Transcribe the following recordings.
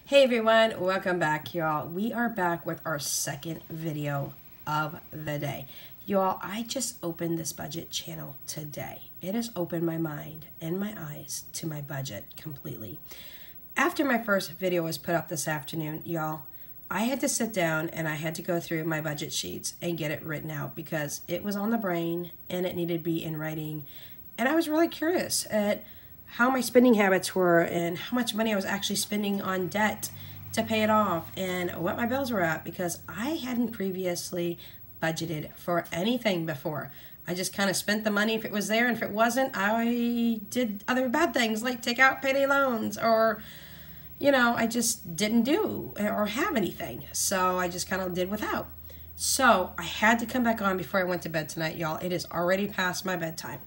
Hey everyone, welcome back y'all. We are back with our second video of the day. Y'all, I just opened this budget channel today. It has opened my mind and my eyes to my budget completely. After my first video was put up this afternoon, y'all, I had to sit down and I had to go through my budget sheets and get it written out because it was on the brain and it needed to be in writing. And I was really curious at how my spending habits were and how much money I was actually spending on debt to pay it off and what my bills were at, because I hadn't previously budgeted for anything before. I just kind of spent the money if it was there, and if it wasn't, I did other bad things like take out payday loans, or I just didn't do or have anything, so I just kind of did without. So I had to come back on before I went to bed tonight, y'all. It is already past my bedtime.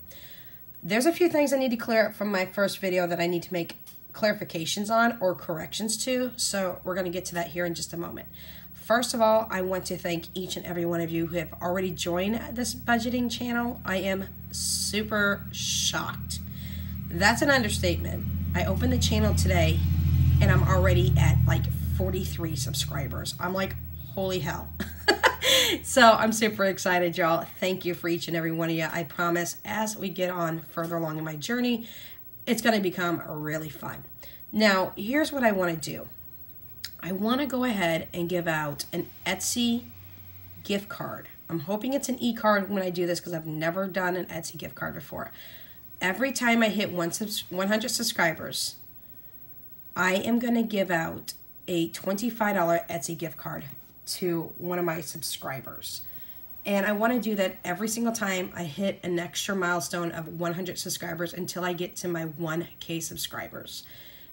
There's a few things I need to clear up from my first video that I need to make clarifications on or corrections to, so we're going to get to that here in just a moment. First of all, I want to thank each and every one of you who have already joined this budgeting channel. I am super shocked. That's an understatement. I opened the channel today and I'm already at like 43 subscribers. I'm like, holy hell. So I'm super excited, y'all. Thank you for each and every one of you. I promise as we get on further along in my journey, it's going to become really fun. Now, here's what I want to do. I want to go ahead and give out an Etsy gift card. I'm hoping it's an e-card when I do this because I've never done an Etsy gift card before. Every time I hit 100 subscribers, I am going to give out a $25 Etsy gift card to one of my subscribers. And I want to do that every single time I hit an extra milestone of 100 subscribers until I get to my 1K subscribers.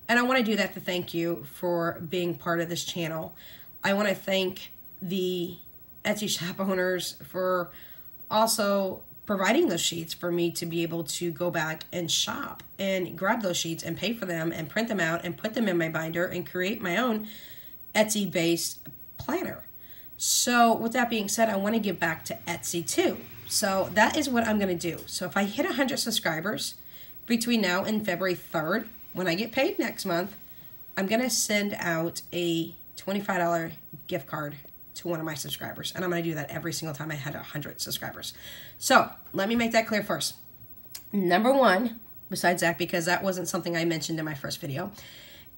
And I want to do that to thank you for being part of this channel. I want to thank the Etsy shop owners for also providing those sheets for me to be able to go back and shop and grab those sheets and pay for them and print them out and put them in my binder and create my own Etsy-based planner. So with that being said, I want to give back to Etsy too. So that is what I'm going to do. So if I hit 100 subscribers between now and February 3rd, when I get paid next month, I'm going to send out a $25 gift card to one of my subscribers. And I'm going to do that every single time I hit 100 subscribers. So let me make that clear first. Number one, besides that, because that wasn't something I mentioned in my first video,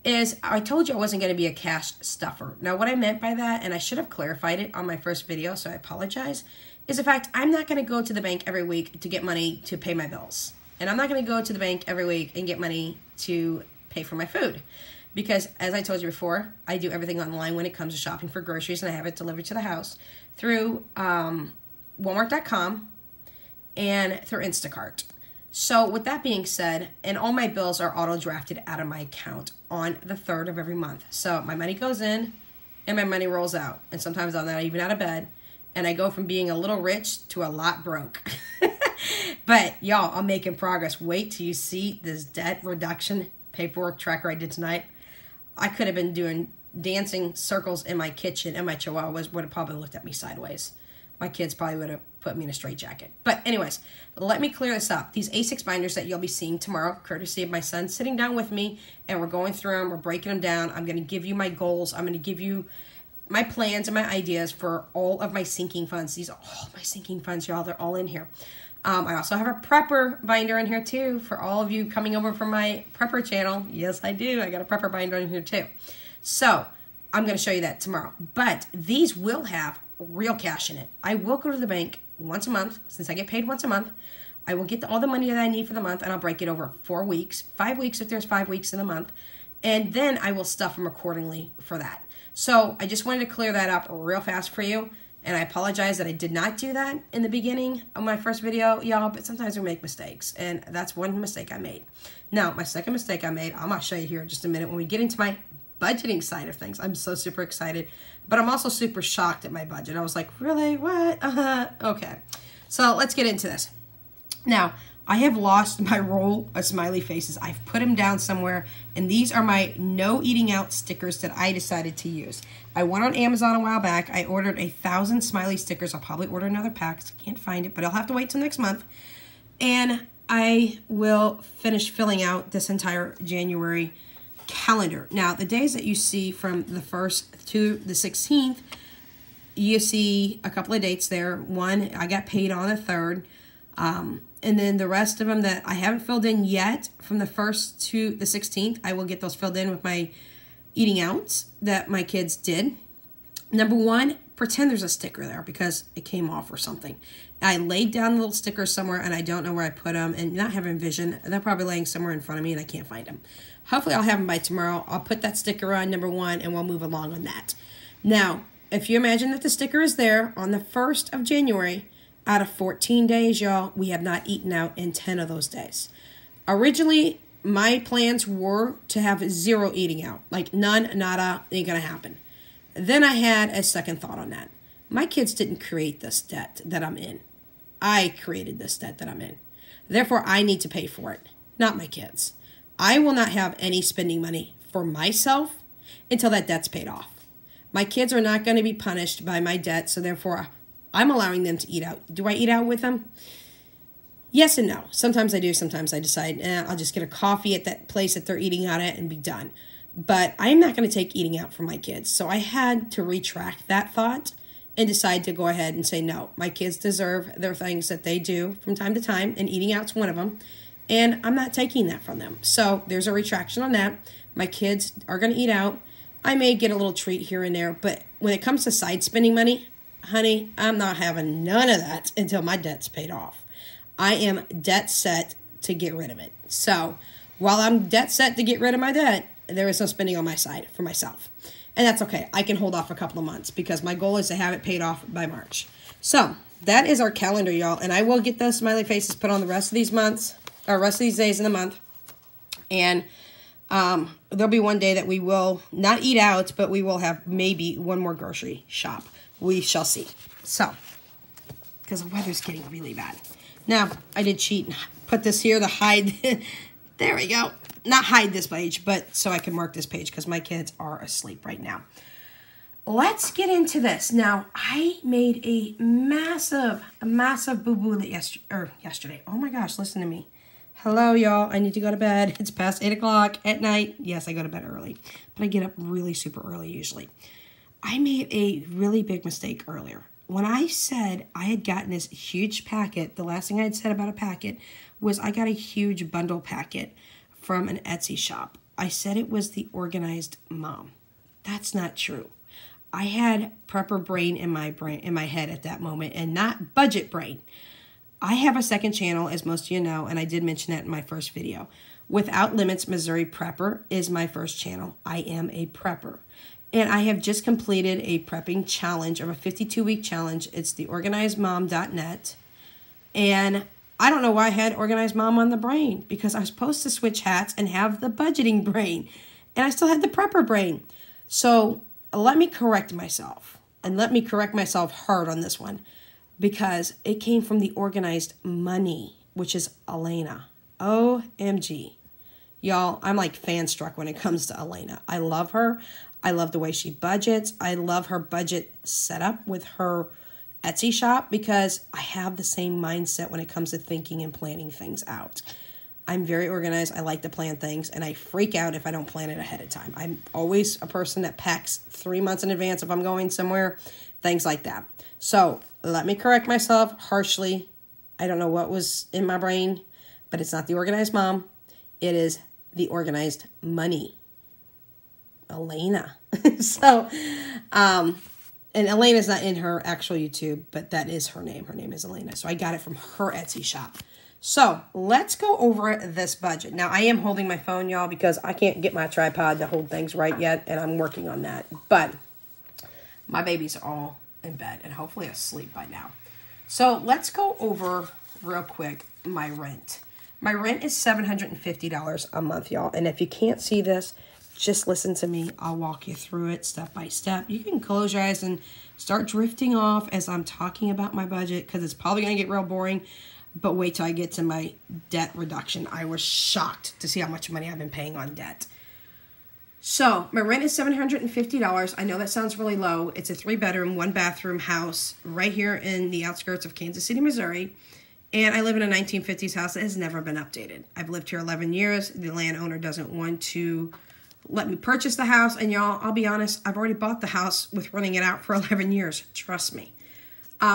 is I told you I wasn't going to be a cash stuffer. Now, what I meant by that, and I should have clarified it on my first video, so I apologize, is the fact I'm not going to go to the bank every week to get money to pay my bills. And I'm not going to go to the bank every week and get money to pay for my food. Because, as I told you before, I do everything online when it comes to shopping for groceries, and I have it delivered to the house through Walmart.com and through Instacart. So with that being said, and all my bills are auto-drafted out of my account on the 3rd of every month. So my money goes in and my money rolls out. And sometimes I'm not even out of bed. And I go from being a little rich to a lot broke. But y'all, I'm making progress. Wait till you see this debt reduction paperwork tracker I did tonight. I could have been doing dancing circles in my kitchen, and my chihuahuas would have probably looked at me sideways. My kids probably would have put me in a straitjacket. But anyways, let me clear this up. These A6 binders that you'll be seeing tomorrow, courtesy of my son sitting down with me, and we're going through them, we're breaking them down. I'm going to give you my goals. I'm going to give you my plans and my ideas for all of my sinking funds. These are all my sinking funds, y'all. They're all in here. I also have a prepper binder in here too for all of you coming over from my prepper channel. Yes, I do. I got a prepper binder in here too. So I'm going to show you that tomorrow. But these will have real cash in it. I will go to the bank once a month. Since I get paid once a month, I will get all the money that I need for the month, and I'll break it over 4 weeks, 5 weeks if there's 5 weeks in a month, and then I will stuff them accordingly for that. So I just wanted to clear that up real fast for you, and I apologize that I did not do that in the beginning of my first video, y'all, but sometimes we make mistakes, and that's one mistake I made. Now, my second mistake I made, I'm going to show you here in just a minute when we get into my budgeting side of things. I'm so super excited, but I'm also super shocked at my budget. I was like, really? What? Okay. So let's get into this. Now, I have lost my roll of smiley faces. I've put them down somewhere, and these are my no eating out stickers that I decided to use. I went on Amazon a while back. I ordered 1,000 smiley stickers. I'll probably order another pack. I can't find it, but I'll have to wait till next month. And I will finish filling out this entire January calendar. Now, the days that you see from the 1st to the 16th, you see a couple of dates there. One, I got paid on the 3rd. And then the rest of them that I haven't filled in yet from the 1st to the 16th, I will get those filled in with my eating outs that my kids did. Number one, pretend there's a sticker there because it came off or something. I laid down the little stickers somewhere and I don't know where I put them, and not having vision, they're probably laying somewhere in front of me and I can't find them. Hopefully I'll have them by tomorrow. I'll put that sticker on number one and we'll move along on that. Now, if you imagine that the sticker is there on the 1st of January, out of 14 days, y'all, we have not eaten out in 10 of those days. Originally, my plans were to have 0 eating out. Like none, nada, ain't gonna happen. Then I had a second thought on that. My kids didn't create this debt that I'm in. I created this debt that I'm in. Therefore, I need to pay for it, not my kids. I will not have any spending money for myself until that debt's paid off. My kids are not going to be punished by my debt, so therefore, I'm allowing them to eat out. Do I eat out with them? Yes and no. Sometimes I do. Sometimes I decide, I'll just get a coffee at that place that they're eating out at and be done. But I'm not going to take eating out from my kids. So I had to retract that thought and decide to go ahead and say, no, my kids deserve their things that they do from time to time, and eating out's one of them. And I'm not taking that from them. So there's a retraction on that. My kids are going to eat out. I may get a little treat here and there, but when it comes to side spending money, honey, I'm not having none of that until my debt's paid off. I am debt set to get rid of it. So while I'm debt set to get rid of my debt, there is no spending on my side for myself. And that's okay. I can hold off a couple of months because my goal is to have it paid off by March. So that is our calendar, y'all. And I will get those smiley faces put on the rest of these months, or rest of these days in the month. And there'll be one day that we will not eat out, but we will have maybe one more grocery shop. We shall see. So, because the weather's getting really bad. Now, I did cheat and put this here to hide. There we go. Not hide this page, but so I can mark this page because my kids are asleep right now. Let's get into this. Now, I made a massive boo-boo yesterday. Oh my gosh, listen to me. Hello, y'all. I need to go to bed. It's past 8 o'clock at night. Yes, I go to bed early, but I get up really super early usually. I made a really big mistake earlier. When I said I had gotten this huge packet, the last thing I had said about a packet was I got a huge bundle packet from an Etsy shop. I said it was the Organized Mom. That's not true. I had prepper brain in my head at that moment and not budget brain. I have a second channel, as most of you know, and I did mention that in my first video. Without Limits Missouri Prepper is my first channel. I am a prepper. And I have just completed a prepping challenge, or a 52-week challenge. It's the organizedmom.net. And I don't know why I had Organized Mom on the brain, because I was supposed to switch hats and have the budgeting brain. And I still had the prepper brain. So let me correct myself. And let me correct myself hard on this one, because it came from the Organized Money, which is Elena. OMG. Y'all, I'm like fan-struck when it comes to Elena. I love her. I love the way she budgets. I love her budget setup with her Etsy shop because I have the same mindset when it comes to thinking and planning things out. I'm very organized. I like to plan things, and I freak out if I don't plan it ahead of time. I'm always a person that packs 3 months in advance if I'm going somewhere, things like that. So let me correct myself harshly. I don't know what was in my brain, but it's not the Organized Mom. It is the Organized Money. Elena. So, and Elena's not in her actual YouTube, but that is her name. Her name is Elena. So I got it from her Etsy shop. So let's go over this budget. Now, I am holding my phone, y'all, because I can't get my tripod to hold things right yet, and I'm working on that. But my babies are all in bed and hopefully asleep by now. So let's go over real quick my rent. My rent is $750 a month, y'all. And if you can't see this, just listen to me. I'll walk you through it step by step. You can close your eyes and start drifting off as I'm talking about my budget, because it's probably going to get real boring. But wait till I get to my debt reduction. I was shocked to see how much money I've been paying on debt. So my rent is $750. I know that sounds really low. It's a 3-bedroom, 1-bathroom house right here in the outskirts of Kansas City, Missouri. And I live in a 1950s house that has never been updated. I've lived here 11 years. The landowner doesn't want to let me purchase the house. And y'all, I'll be honest, I've already bought the house with running it out for 11 years. Trust me.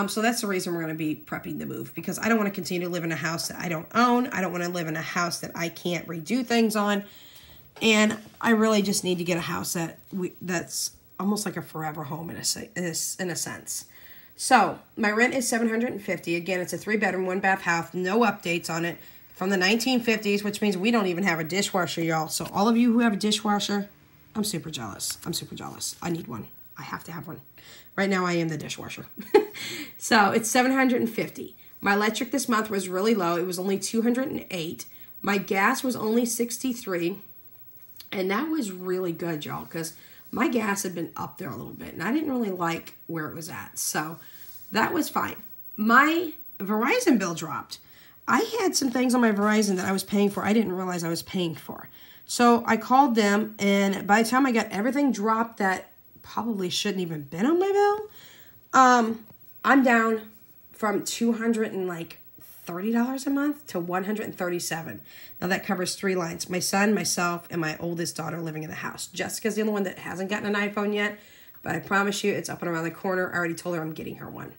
So that's the reason we're going to be prepping the move, because I don't want to continue to live in a house that I don't own. I don't want to live in a house that I can't redo things on. And I really just need to get a house that's almost like a forever home in a sense. So my rent is $750. Again, it's a 3-bedroom, 1-bath house. No updates on it. From the 1950s, which means we don't even have a dishwasher, y'all. So all of you who have a dishwasher, I'm super jealous. I'm super jealous. I need one. I have to have one. Right now, I am the dishwasher. So it's $750. My electric this month was really low. It was only $208. My gas was only $63. And that was really good, y'all, because my gas had been up there a little bit, and I didn't really like where it was at. So that was fine. My Verizon bill dropped. I had some things on my Verizon that I was paying for I didn't realize I was paying for. So I called them, and by the time I got everything dropped that probably shouldn't even been on my bill, I'm down from $230 a month to $137. Now that covers 3 lines: my son, myself, and my oldest daughter living in the house. Jessica's the only one that hasn't gotten an iPhone yet, but I promise you it's up and around the corner. I already told her I'm getting her one.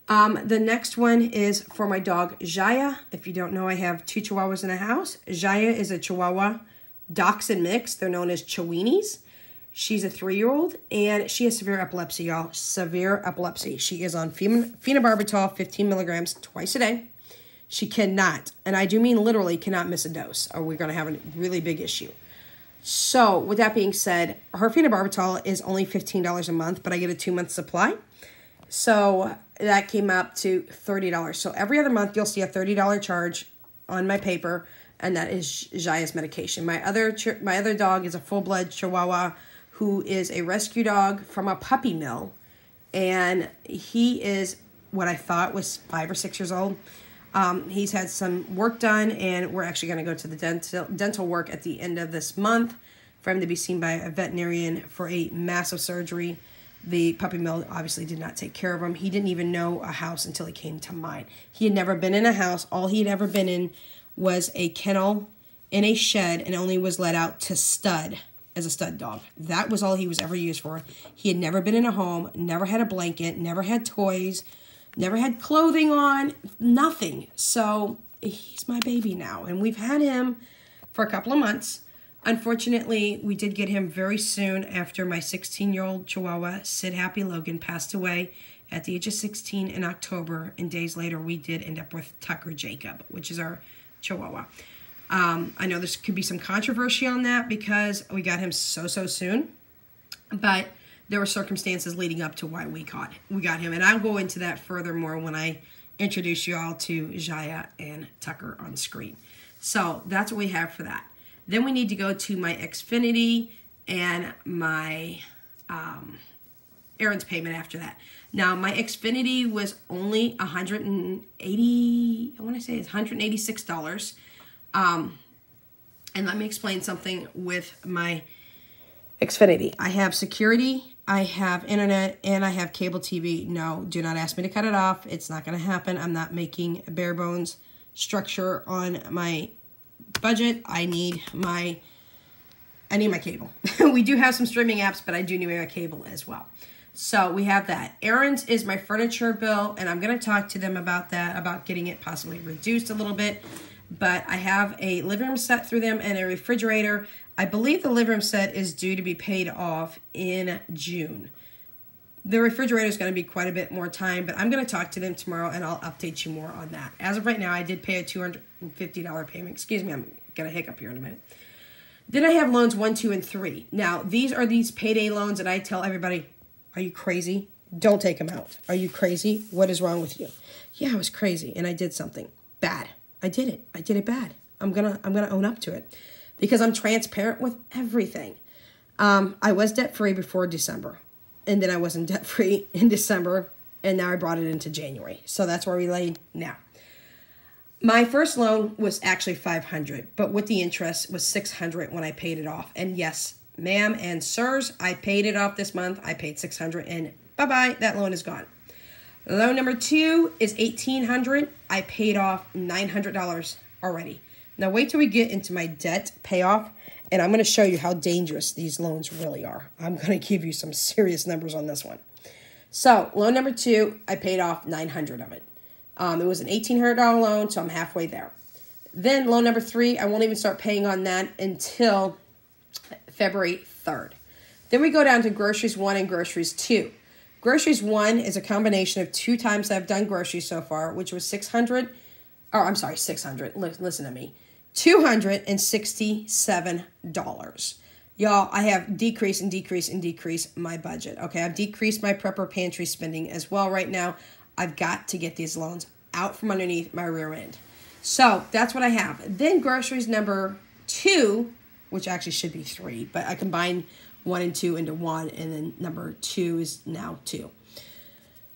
The next one is for my dog, Jaya. If you don't know, I have 2 Chihuahuas in the house. Jaya is a Chihuahua Dachshund mix. They're known as Chiweenies. She's a 3-year-old, and she has severe epilepsy, y'all. Severe epilepsy. She is on phenobarbital, 15 milligrams twice a day. She cannot, and I do mean literally cannot miss a dose, or we're going to have a really big issue. So with that being said, her phenobarbital is only $15 a month, but I get a 2-month supply. So that came up to $30. So every other month, you'll see a $30 charge on my paper, and that is Jaya's medication. My other dog is a full-blood Chihuahua who is a rescue dog from a puppy mill, and he is what I thought was 5 or 6 years old. He's had some work done, and we're actually going to go to the dental work at the end of this month for him to be seen by a veterinarian for a massive surgery. The puppy mill obviously did not take care of him. He didn't even know a house until he came to mine. He had never been in a house. All he had ever been in was a kennel in a shed, and only was let out to stud as a stud dog. That was all he was ever used for. He had never been in a home, never had a blanket, never had toys, never had clothing on, nothing. So he's my baby now, and we've had him for a couple of months. Unfortunately, we did get him very soon after my 16-year-old Chihuahua, Sid Happy Logan, passed away at the age of 16 in October, and days later we did end up with Tucker Jacob, which is our Chihuahua. I know there could be some controversy on that because we got him so soon, but there were circumstances leading up to why we got him, and I'll go into that furthermore when I introduce you all to Jaya and Tucker on screen. So that's what we have for that. Then we need to go to my Xfinity and my errands payment after that. Now, my Xfinity was only $186. And let me explain something with my Xfinity. I have security, I have internet, and I have cable TV. No, do not ask me to cut it off. It's not going to happen. I'm not making a bare bones structure on my budget. I need my cable. We do have some streaming apps, but I do need my cable as well. So we have that. Errands is my furniture bill, and I'm going to talk to them about that, about getting it possibly reduced a little bit. But I have a living room set through them and a refrigerator. I believe the living room set is due to be paid off in June. The refrigerator is going to be quite a bit more time, but I'm going to talk to them tomorrow, and I'll update you more on that. As of right now, I did pay a $250 payment. Excuse me, I'm going to hiccup here in a minute. Then I have loans 1, 2, and 3. Now, these are these payday loans that I tell everybody, are you crazy? Don't take them out. Are you crazy? What is wrong with you? Yeah, I was crazy, and I did something bad. I did it. I did it bad. I'm gonna own up to it because I'm transparent with everything. I was debt-free before December, and then I wasn't debt-free in December, and now I brought it into January. So that's where we lay now. My first loan was actually $500, but with the interest was $600 when I paid it off. And yes, ma'am and sirs, I paid it off this month. I paid $600, and bye-bye, that loan is gone. Loan number 2 is $1,800. I paid off $900 already. Now wait till we get into my debt payoff, And I'm going to show you how dangerous these loans really are. I'm going to give you some serious numbers on this one. So loan number 2, I paid off $900 of it. It was an $1,800 loan, so I'm halfway there. Then loan number 3, I won't even start paying on that until February 3rd. Then we go down to groceries 1 and groceries 2. Groceries 1 is a combination of 2 times I've done groceries so far, which was $600. Listen to me. $267. Y'all, I have decreased my budget. Okay, I've decreased my prepper pantry spending as well right now. I've got to get these loans out from underneath my rear end. So that's what I have. Then groceries number 2, which actually should be 3, but I combined 1 and 2 into 1, and then number 2 is now 2.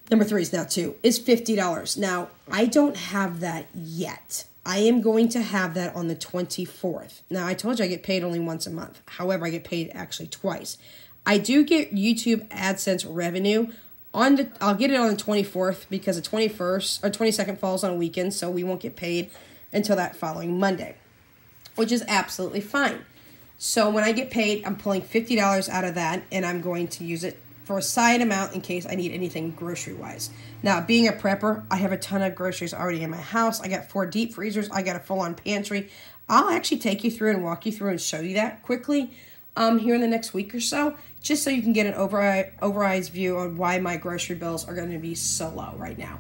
Number 3 is now 2, is $50. Now, I don't have that yet. I am going to have that on the 24th. Now, I told you I get paid only once a month. However, I get paid actually twice. I do get YouTube AdSense revenue I'll get it on the 24th because the 21st or 22nd falls on a weekend, so we won't get paid until that following Monday, which is absolutely fine. So when I get paid, I'm pulling $50 out of that, and I'm going to use it for a side amount in case I need anything grocery-wise. Now, being a prepper, I have a ton of groceries already in my house. I got 4 deep freezers. I got a full-on pantry. I'll actually take you through and walk you through and show you that quickly here in the next week or so, just so you can get an overeyes view on why my grocery bills are going to be so low right now.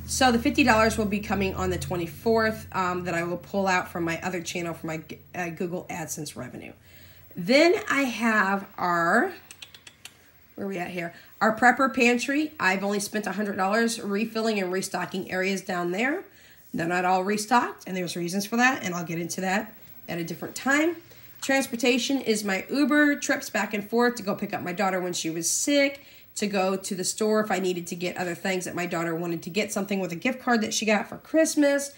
So the $50 will be coming on the 24th that I will pull out from my other channel for my Google AdSense revenue. Then I have our, where are we at here? Our prepper pantry. I've only spent $100 refilling and restocking areas down there. They're not all restocked, and there's reasons for that, and I'll get into that at a different time. Transportation is my Uber trips back and forth to go pick up my daughter when she was sick, to go to the store if I needed to get other things that my daughter wanted to get, something with a gift card that she got for Christmas,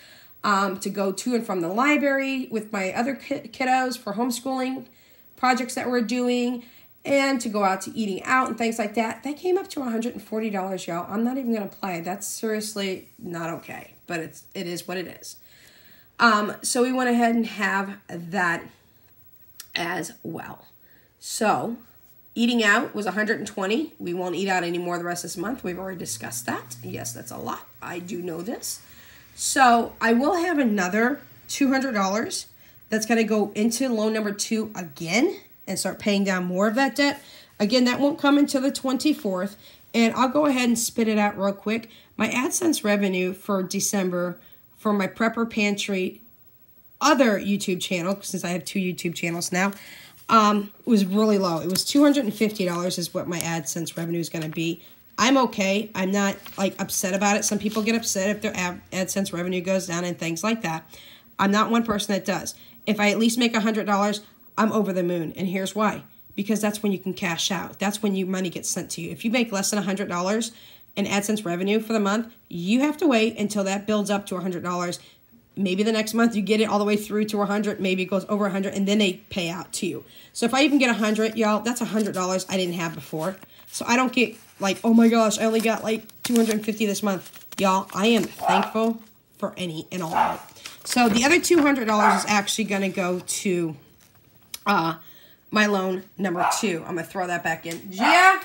to go to and from the library with my other kiddos for homeschooling projects that we're doing, and to go out to eating out and things like that. That came up to $140, y'all. I'm not even going to play. That's seriously not okay, but it is what it is. So we went ahead and have that as well. So eating out was $120. We won't eat out anymore the rest of this month. We've already discussed that. Yes, that's a lot. I do know this. So I will have another $200 that's going to go into loan number 2 again and start paying down more of that debt. Again, that won't come until the 24th. And I'll go ahead and spit it out real quick. My AdSense revenue for December for my Prepper Pantry other YouTube channel, since I have 2 YouTube channels now, was really low. It was $250 is what my AdSense revenue is going to be. I'm okay. I'm not like upset about it. Some people get upset if their AdSense revenue goes down and things like that. I'm not one person that does. If I at least make $100, I'm over the moon. And here's why. Because that's when you can cash out. That's when your money gets sent to you. If you make less than $100 in AdSense revenue for the month, you have to wait until that builds up to $100. Maybe the next month you get it all the way through to 100. Maybe it goes over 100, and then they pay out to you. So if I even get 100, y'all, that's $100 I didn't have before. So I don't get like, oh my gosh, I only got like $250 this month. Y'all, I am thankful for any and all of it. So the other $200 is actually going to go to my loan number 2. I'm going to throw that back in. Gia?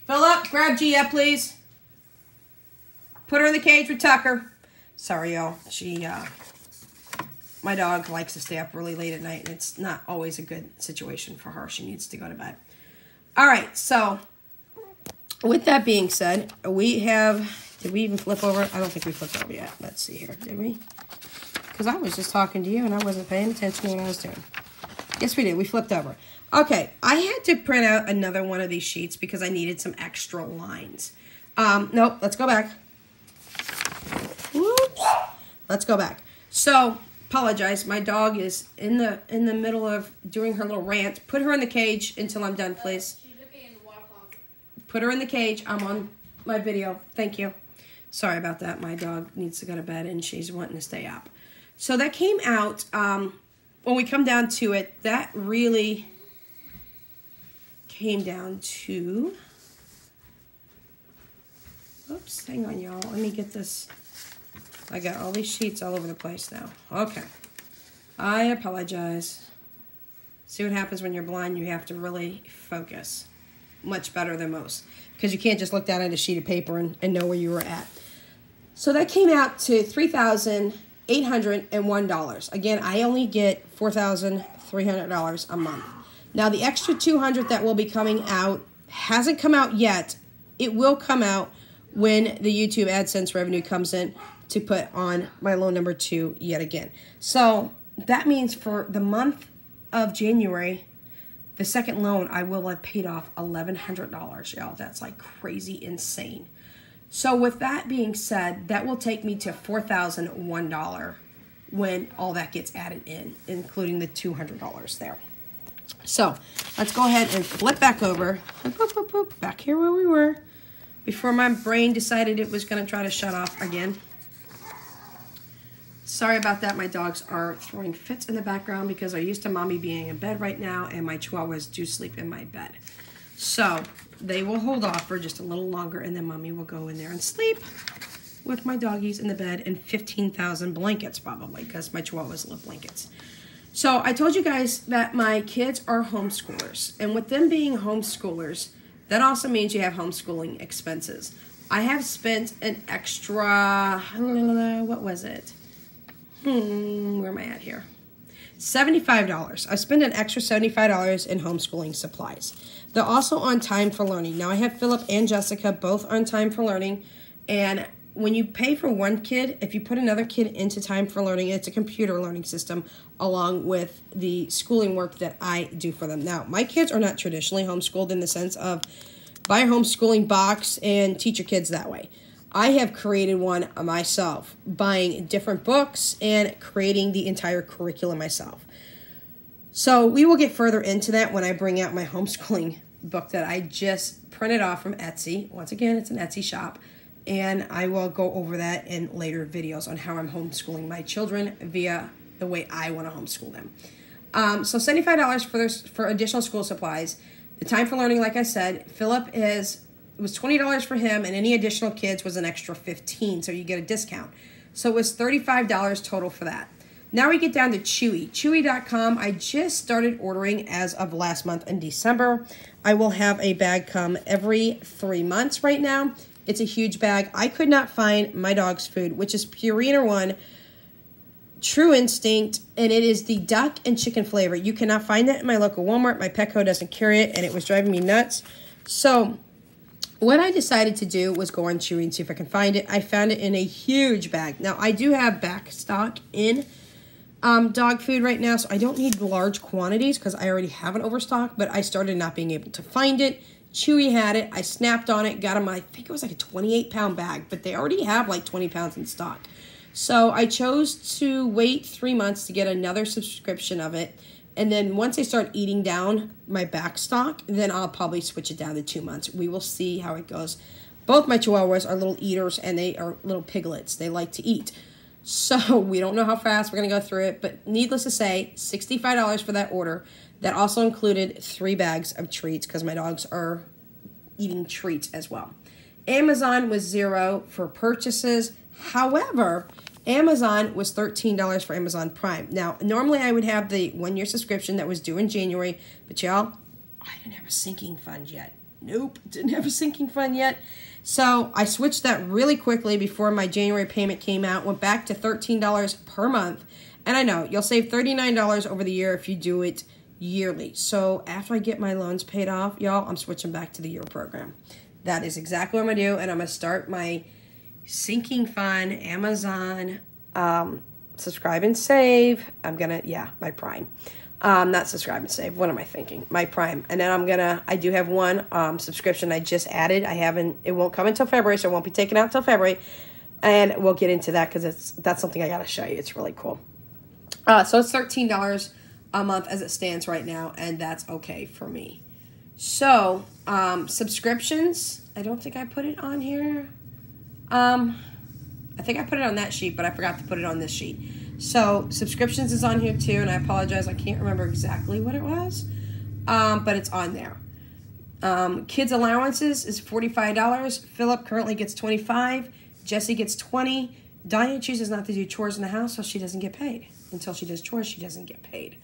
Philip, grab Gia, please. Put her in the cage with Tucker. Sorry, y'all. My dog likes to stay up really late at night, and it's not always a good situation for her. She needs to go to bed. All right, so with that being said, did we even flip over? I don't think we flipped over yet. Let's see here. Did we? Because I was just talking to you, and I wasn't paying attention to what I was doing. Yes, we did. We flipped over. Okay, I had to print out another one of these sheets because I needed some extra lines. Nope, let's go back. Whoops. Let's go back. So, apologize. My dog is in the middle of doing her little rant. Put her in the cage until I'm done, please. She's looking in the water closet. Put her in the cage. I'm on my video. Thank you. Sorry about that. My dog needs to go to bed, and she's wanting to stay up. So, that came out, when we come down to it, that really came down to... Oops, hang on, y'all. Let me get this... I got all these sheets all over the place now. Okay. I apologize. See what happens when you're blind? You have to really focus. Much better than most. Because you can't just look down at a sheet of paper and know where you were at. So that came out to $3,801. Again, I only get $4,300 a month. Now, the extra $200 that will be coming out hasn't come out yet. It will come out when the YouTube AdSense revenue comes in to put on my loan number 2 yet again. So that means for the month of January, the second loan, I will have paid off $1,100, y'all. That's like crazy insane. So with that being said, that will take me to $4,001 when all that gets added in, including the $200 there. So let's go ahead and flip back over, back here where we were, before my brain decided it was going to try to shut off again. Sorry about that. My dogs are throwing fits in the background because they're used to mommy being in bed right now, and my chihuahuas do sleep in my bed. So they will hold off for just a little longer, and then mommy will go in there and sleep with my doggies in the bed and 15,000 blankets probably, because my chihuahuas love blankets. So I told you guys that my kids are homeschoolers, and with them being homeschoolers, that also means you have homeschooling expenses. I have spent an extra, what was it? Where am I at here? $75. I spent an extra $75 in homeschooling supplies. They're also on Time for Learning. Now I have Philip and Jessica both on Time for Learning, and when you pay for one kid, if you put another kid into Time for Learning, it's a computer learning system along with the schooling work that I do for them. Now, my kids are not traditionally homeschooled in the sense of buy a homeschooling box and teach your kids that way. I have created one myself, buying different books and creating the entire curriculum myself. So we will get further into that when I bring out my homeschooling book that I just printed off from Etsy. Once again, it's an Etsy shop. And I will go over that in later videos on how I'm homeschooling my children via the way I want to homeschool them. So $75 for additional school supplies. The Time for Learning, like I said, Philip it was $20 for him, and any additional kids was an extra $15, so you get a discount. So it was $35 total for that. Now we get down to Chewy. Chewy.com, I just started ordering as of last month in December. I will have a bag come every 3 months right now. It's a huge bag. I could not find my dog's food, which is Purina One, True Instinct, and it is the duck and chicken flavor. You cannot find that in my local Walmart. My Petco doesn't carry it, and it was driving me nuts. So what I decided to do was go on Chewy and see if I can find it. I found it in a huge bag. Now, I do have back stock in dog food right now, so I don't need large quantities because I already have an overstock, but I started not being able to find it. Chewy had it. I snapped on it, got them, I think it was like a 28-pound bag, but they already have like 20 pounds in stock. So I chose to wait 3 months to get another subscription of it. And then once I start eating down my back stock, then I'll probably switch it down to 2 months. We will see how it goes. Both my chihuahuas are little eaters, and they are little piglets. They like to eat. So we don't know how fast we're going to go through it. But needless to say, $65 for that order. That also included 3 bags of treats because my dogs are eating treats as well. Amazon was $0 for purchases. However, Amazon was $13 for Amazon Prime. Now, normally I would have the 1-year subscription that was due in January, but y'all, I didn't have a sinking fund yet. Nope, didn't have a sinking fund yet. So I switched that really quickly before my January payment came out, went back to $13 per month. And I know, you'll save $39 over the year if you do it yearly. So after I get my loans paid off, y'all, I'm switching back to the year program. That is exactly what I'm going to do, and I'm going to start my sinking fund, Amazon, subscribe and save. I'm going to, my Prime. Not subscribe and save. What am I thinking? My Prime. And then I do have one subscription I just added. It won't come until February, so it won't be taken out until February. And we'll get into that because that's something I got to show you. It's really cool. So it's $13 a month as it stands right now, and that's okay for me. So, subscriptions, I don't think I put it on here. I think I put it on that sheet, but I forgot to put it on this sheet. So, subscriptions is on here too, and I apologize, I can't remember exactly what it was, but it's on there. Kids allowances is $45. Philip currently gets $25. Jessie gets $20. Diane chooses not to do chores in the house, so she doesn't get paid. until she does chores, she doesn't get paid.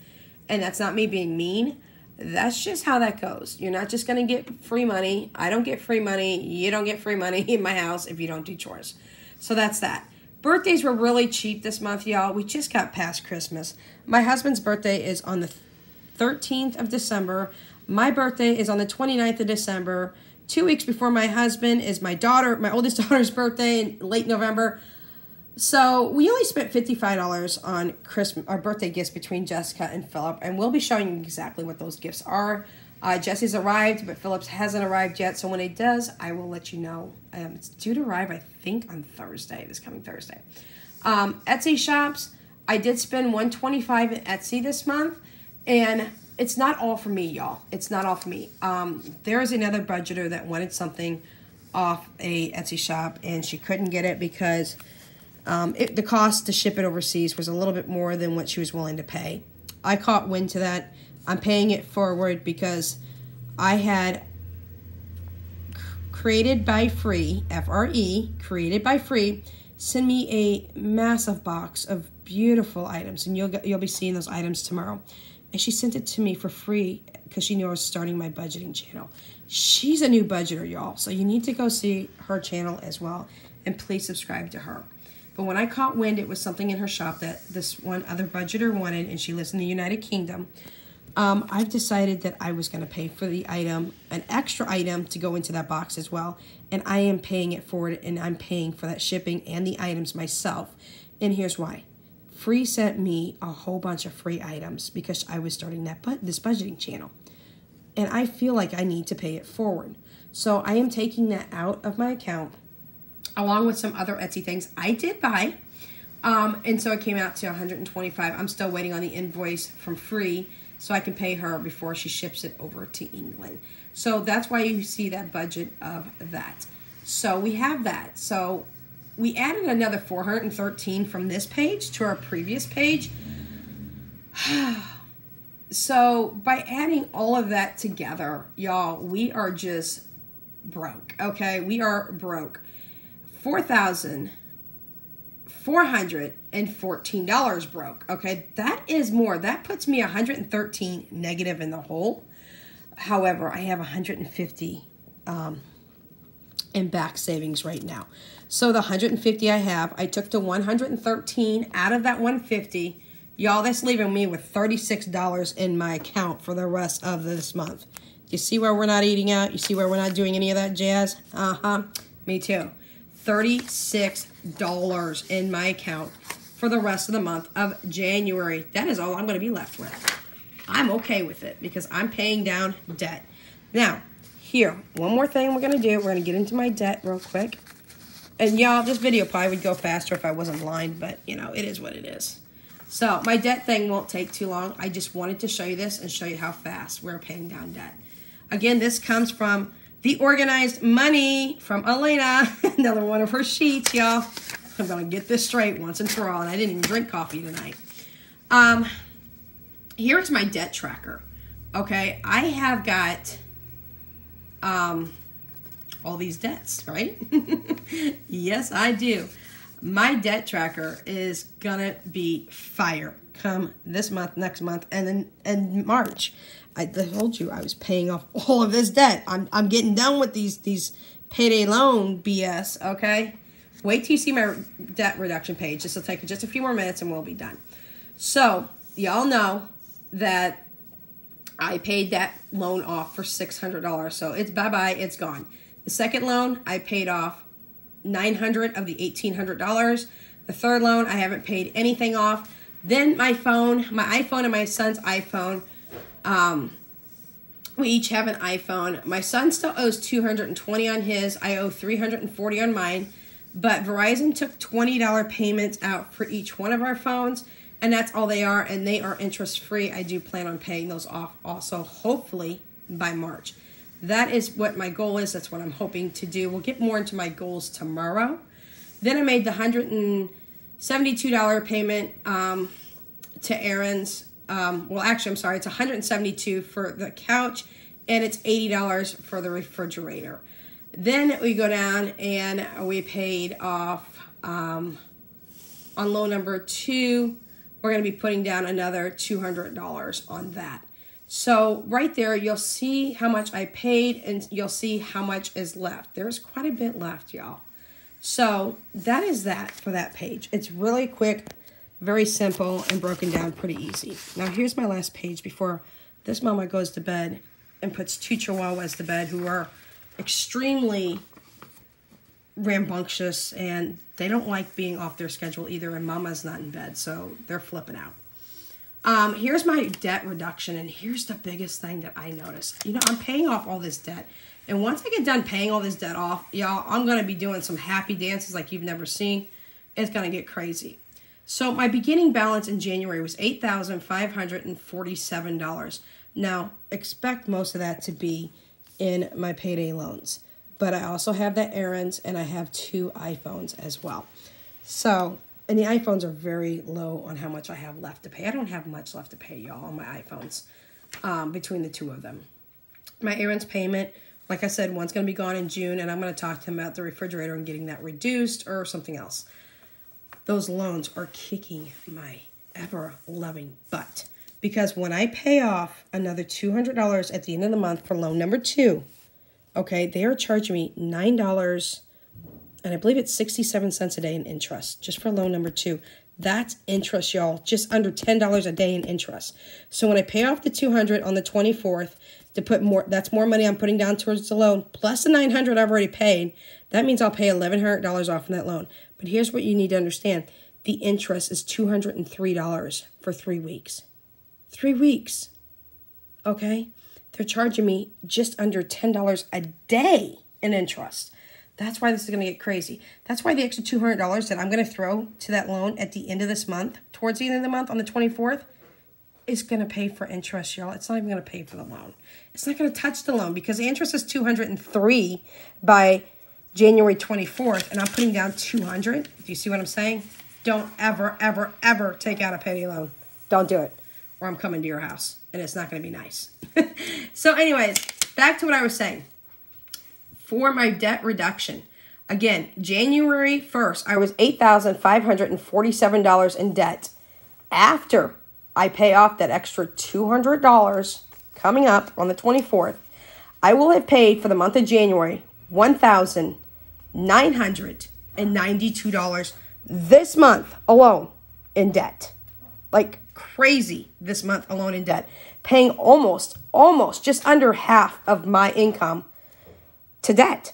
And that's not me being mean. That's just how that goes. You're not just going to get free money. I don't get free money. You don't get free money in my house if you don't do chores. So that's that. Birthdays were really cheap this month, y'all. We just got past Christmas. My husband's birthday is on the 13th of December. My birthday is on the 29th of December. 2 weeks before my husband is my oldest daughter's birthday in late November. So we only spent $55 on our birthday gifts between Jessica and Philip, and we'll be showing you exactly what those gifts are. Jesse's arrived, but Philip's hasn't arrived yet, so when it does, I will let you know. It's due to arrive, I think, on Thursday, this coming Thursday. Etsy shops, I did spend $125 at Etsy this month, and it's not all for me, y'all. It's not all for me. There is another budgeter that wanted something off a Etsy shop, and she couldn't get it because the cost to ship it overseas was a little bit more than what she was willing to pay. I caught wind to that. I'm paying it forward because I had Created by Free, F-R-E, Created by Free, send me a massive box of beautiful items, and you'll be seeing those items tomorrow. And she sent it to me for free because she knew I was starting my budgeting channel. She's a new budgeter, y'all, so you need to go see her channel as well, and please subscribe to her. But when I caught wind, it was something in her shop that this one other budgeter wanted, and she lives in the United Kingdom. I've decided that I was going to pay for the item, an extra item to go into that box as well, and I am paying it forward, and I'm paying for that shipping and the items myself. And here's why. Free sent me a whole bunch of free items because I was starting this budgeting channel, and I feel like I need to pay it forward. So I am taking that out of my account along with some other Etsy things I did buy. And so it came out to $125. I'm still waiting on the invoice from Free so I can pay her before she ships it over to England. So that's why you see that budget of that. So we have that. So we added another $413 from this page to our previous page. So by adding all of that together, y'all, we are just broke, okay? We are broke. $4,414 broke, okay? That is more. That puts me $113 negative in the hole. However, I have $150 in back savings right now. So the $150 I have, I took the $113 out of that $150. Y'all, that's leaving me with $36 in my account for the rest of this month. You see where we're not eating out? You see where we're not doing any of that jazz? Me too. $36 in my account for the rest of the month of January. That is all I'm going to be left with. I'm okay with it because I'm paying down debt. Now, here, one more thing we're going to do. We're going to get into my debt real quick. And y'all, this video probably would go faster if I wasn't blind, but you know, it is what it is. So my debt thing won't take too long. I just wanted to show you this and show you how fast we're paying down debt. Again, this comes from The Organized Money from Elena. Another one of her sheets, y'all. I'm going to get this straight once and for all. And I didn't even drink coffee tonight. Here's my debt tracker. Okay, I have got all these debts, right? Yes, I do. My debt tracker is gonna be fire come this month, next month, and then in March. I told you I was paying off all of this debt. I'm getting done with these payday loan BS. Okay, wait till you see my debt reduction page. This will take just a few more minutes and we'll be done. So y'all know that I paid that loan off for $600. So it's bye-bye, it's gone. The second loan, I paid off $900 of the $1,800. The third loan, I haven't paid anything off. Then my iPhone and my son's iPhone, we each have an iPhone. My son still owes $220 on his. I owe $340 on mine. But Verizon took $20 payments out for each one of our phones, and that's all they are, and they are interest-free. I do plan on paying those off also, hopefully, by March. That is what my goal is. That's what I'm hoping to do. We'll get more into my goals tomorrow. Then I made the $172 payment to Aaron's. Well, actually, I'm sorry. It's $172 for the couch, and it's $80 for the refrigerator. Then we go down and we paid off on loan number 2. we're going to be putting down another $200 on that. So right there, you'll see how much I paid and you'll see how much is left. There's quite a bit left, y'all. So that is that for that page. It's really quick, very simple, and broken down pretty easy. Now here's my last page before this mama goes to bed and puts two chihuahuas to bed who are extremely rambunctious and they don't like being off their schedule either, and mama's not in bed, so they're flipping out. Here's my debt reduction, and here's the biggest thing that I noticed. You know, I'm paying off all this debt, and once I get done paying all this debt off, y'all, I'm going to be doing some happy dances like you've never seen. It's going to get crazy. So my beginning balance in January was $8,547. Now, expect most of that to be in my payday loans. But I also have the errands, and I have 2 iPhones as well. So, and the iPhones are very low on how much I have left to pay. I don't have much left to pay, y'all, on my iPhones between the 2 of them. My errands payment, like I said, one's going to be gone in June, and I'm going to talk to him about the refrigerator and getting that reduced or something else. Those loans are kicking my ever-loving butt. Because when I pay off another $200 at the end of the month for loan number 2, okay, they are charging me $9, and I believe it's 67 cents a day in interest, just for loan number 2. That's interest, y'all, just under $10 a day in interest. So when I pay off the $200 on the 24th, to put more, that's more money I'm putting down towards the loan, plus the $900 I've already paid. That means I'll pay $1,100 off from that loan. But here's what you need to understand. The interest is $203 for 3 weeks. 3 weeks, okay? They're charging me just under $10 a day in interest. That's why this is going to get crazy. That's why the extra $200 that I'm going to throw to that loan at the end of this month, towards the end of the month on the 24th, is going to pay for interest, y'all. It's not even going to pay for the loan. It's not going to touch the loan because the interest is $203 by January 24th, and I'm putting down $200. Do you see what I'm saying? Don't ever, ever, ever take out a payday loan. Don't do it, or I'm coming to your house, and it's not going to be nice. So anyways, back to what I was saying. For my debt reduction, again, January 1st, I was $8,547 in debt. After I pay off that extra $200 coming up on the 24th, I will have paid for the month of January $1,992 this month alone in debt. Like crazy this month alone in debt. Paying almost just under half of my income to debt.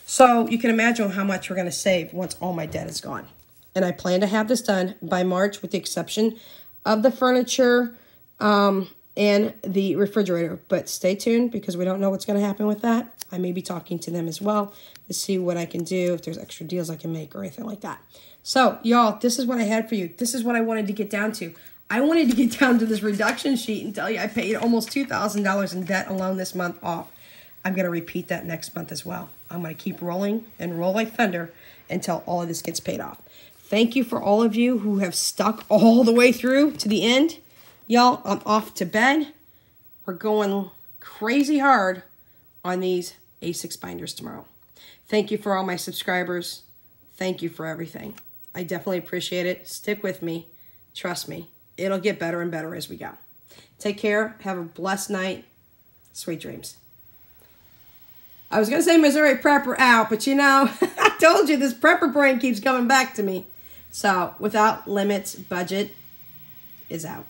So you can imagine how much we're going to save once all my debt is gone. And I plan to have this done by March with the exception of the furniture and the refrigerator. But stay tuned because we don't know what's going to happen with that. I may be talking to them as well to see what I can do, if there's extra deals I can make or anything like that. So, y'all, this is what I had for you. This is what I wanted to get down to. I wanted to get down to this reduction sheet and tell you I paid almost $2,000 in debt alone this month off. I'm going to repeat that next month as well. I'm going to keep rolling and roll like thunder until all of this gets paid off. Thank you for all of you who have stuck all the way through to the end. Y'all, I'm off to bed. We're going crazy hard on these A6 binders tomorrow. Thank you for all my subscribers. Thank you for everything. I definitely appreciate it. Stick with me. Trust me. It'll get better and better as we go. Take care. Have a blessed night. Sweet dreams. I was going to say Missouri Prepper out, but you know, I told you this prepper brain keeps coming back to me. So, Without Limits Budget is out.